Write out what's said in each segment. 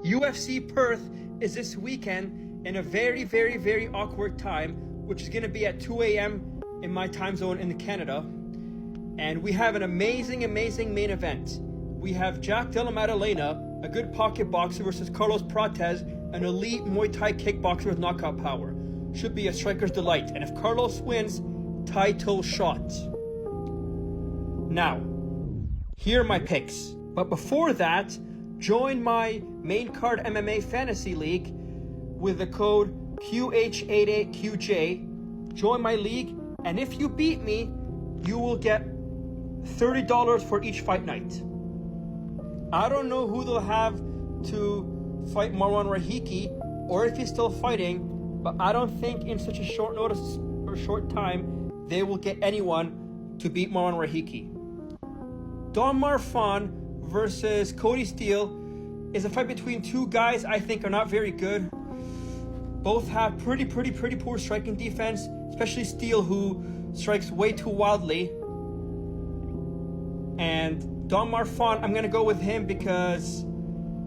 UFC Perth is this weekend in a very, very, very awkward time, which is going to be at 2 a.m. in my time zone in Canada. And we have an amazing, amazing main event. We have Della Maddalena, a good pocket boxer, versus Prates, an elite Muay Thai kickboxer with knockout power. Should be a striker's delight. And if Carlos wins, title shot. Now, here are my picks. But before that, join my main card MMA fantasy league with the code QH88QJ. Join my league, and if you beat me, you will get $30 for each fight night. I don't know who they'll have to fight Marwan Rahiki, or if he's still fighting, but I don't think in such a short notice or short time they will get anyone to beat Marwan Rahiki. Don Marfan versus Cody Steele is a fight between two guys I think are not very good. Both have pretty poor striking defense, especially Steele, who strikes way too wildly. And Don Marfan, I'm gonna go with him because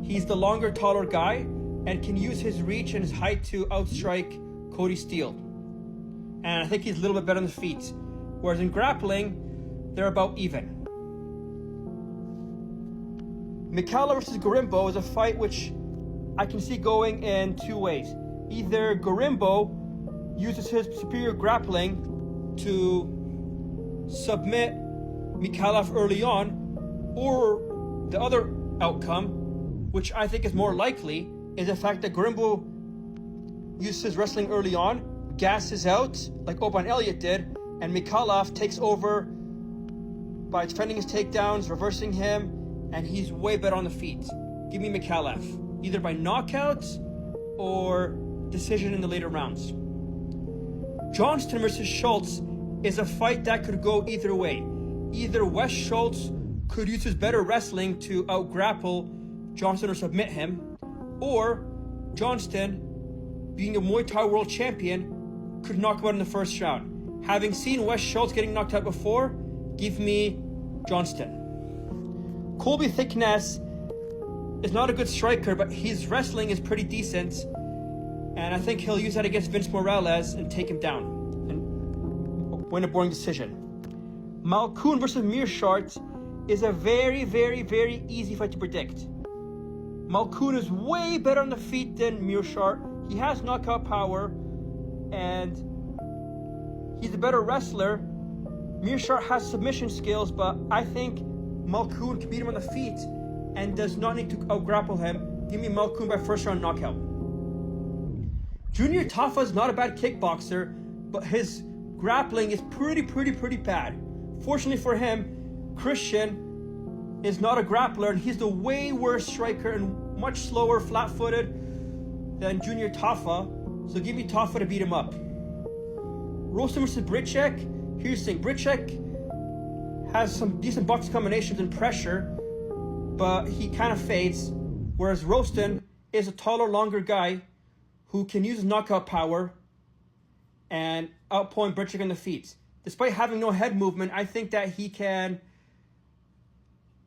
he's the longer, taller guy and can use his reach and his height to outstrike Cody Steele. And I think he's a little bit better on the feet. Whereas in grappling, they're about even. Mikala versus Gorimbo is a fight which I can see going in two ways. Either Gorimbo uses his superior grappling to submit Mikhailov early on, or the other outcome, which I think is more likely, is the fact that Gorimbo uses his wrestling early on, gasses out like Oban Elliott did, and Mikhailov takes over by defending his takedowns, reversing him, and he's way better on the feet. Give me Mikhailov, either by knockout or decision in the later rounds. Johnston versus Schultz is a fight that could go either way. Either Wes Schultz could use his better wrestling to out-grapple Johnston or submit him, or Johnston, being a Muay Thai world champion, could knock him out in the first round. Having seen Wes Schultz getting knocked out before, give me Johnston. Colby Thickness is not a good striker, but his wrestling is pretty decent, and I think he'll use that against Vince Morales and take him down and win a boring decision. Malkoun versus Meerschaert is a very, very, very easy fight to predict. Malkoun is way better on the feet than Meerschaert. He has knockout power, and he's a better wrestler. Meerschaert has submission skills, but I think Malkoun can beat him on the feet and does not need to out-grapple him. Give me Malkoun by first round knockout. Junior Tafa is not a bad kickboxer, but his grappling is pretty bad. Fortunately for him, Christian is not a grappler, and he's the way worse striker and much slower, flat-footed than Junior Tafa. So give me Tafa to beat him up. Rostam versus Britchek. Here's the thing, Britchek has some decent box combinations and pressure, but he kind of fades, whereas Rostam is a taller, longer guy who can use his knockout power and outpoint Britchek on the feet. Despite having no head movement, I think that he can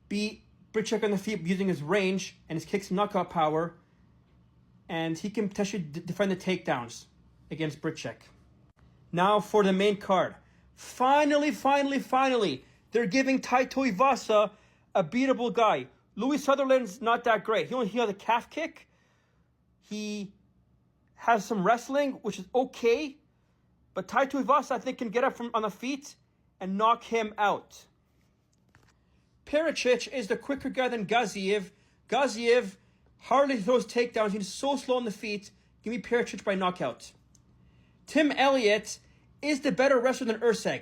beat Britchek on the feet using his range and his kicks and knockout power, and he can potentially defend the takedowns against Britchek. Now for the main card. Finally, they're giving Taito Ivasa a beatable guy. Louis Sutherland's not that great. He only has a calf kick. He has some wrestling, which is okay. But Taito Ivasa, I think, can get up on the feet and knock him out. Pericic is the quicker guy than Gaziev. Gaziev hardly throws takedowns. He's so slow on the feet. Give me Pericic by knockout. Tim Elliott is the better wrestler than Erceg.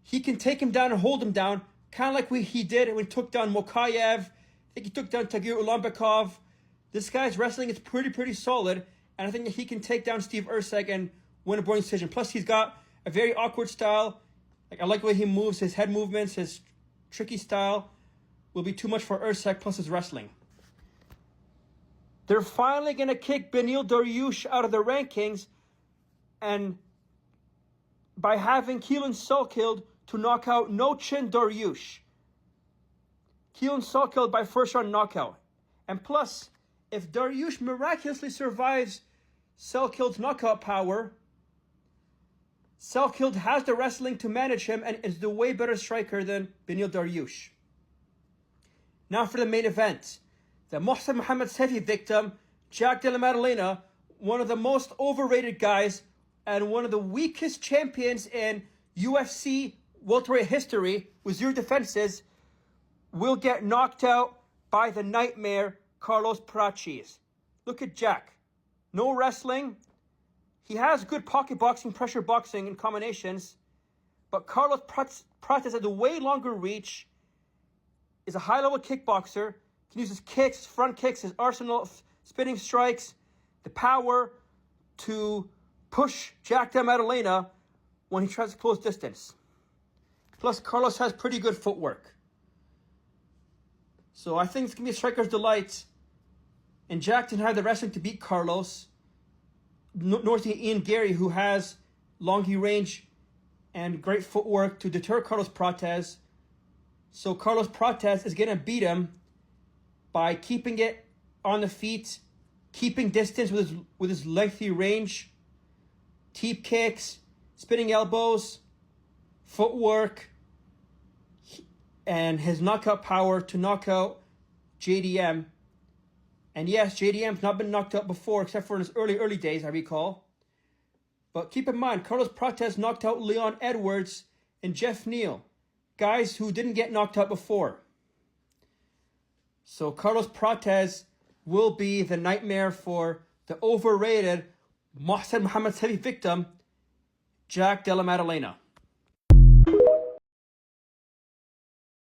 He can take him down and hold him down, kind of like he did when he took down Mokayev. I think he took down Tagir Ulambekov. This guy's wrestling is pretty solid, and I think that he can take down Steve Erceg and win a boring decision. Plus, he's got a very awkward style. I like the way he moves, his head movements, his tricky style will be too much for Erceg, plus his wrestling. They're finally going to kick Benil Dariush out of the rankings, and by having Keelan Sulkild to knock out No Chin Dariush. Keelan Sulkild by first round knockout. And plus, if Dariush miraculously survives Selkild's knockout power, Selkild has the wrestling to manage him and is the way better striker than Beneil Dariush. Now for the main event. The Mohsen Mohammed Sefi victim, Jack Della Maddalena, one of the most overrated guys and one of the weakest champions in UFC welterweight history with 0 defenses, will get knocked out by the nightmare Carlos Prates. Look at Jack. No wrestling. He has good pocket boxing, pressure boxing and combinations, but Carlos Prates has a way longer reach, is a high-level kickboxer, can use his kicks, his front kicks, his arsenal of spinning strikes, the power to push Jack Della Maddalena when he tries to close distance. Plus, Carlos has pretty good footwork. So I think it's going to be a striker's delight. And Jack didn't have the wrestling to beat Carlos. Nor Ian Gary, who has longy range and great footwork to deter Carlos Prates. So Carlos Prates is going to beat him by keeping it on the feet, keeping distance with his lengthy range, teep kicks, spinning elbows, footwork, and his knockout power to knock out JDM. And yes, JDM's not been knocked out before, except for in his early days, I recall. But keep in mind, Carlos Prates knocked out Leon Edwards and Jeff Neal, guys who didn't get knocked out before. So Carlos Prates will be the nightmare for the overrated Mohsen Mohammed Sefi victim, Jack Della Maddalena.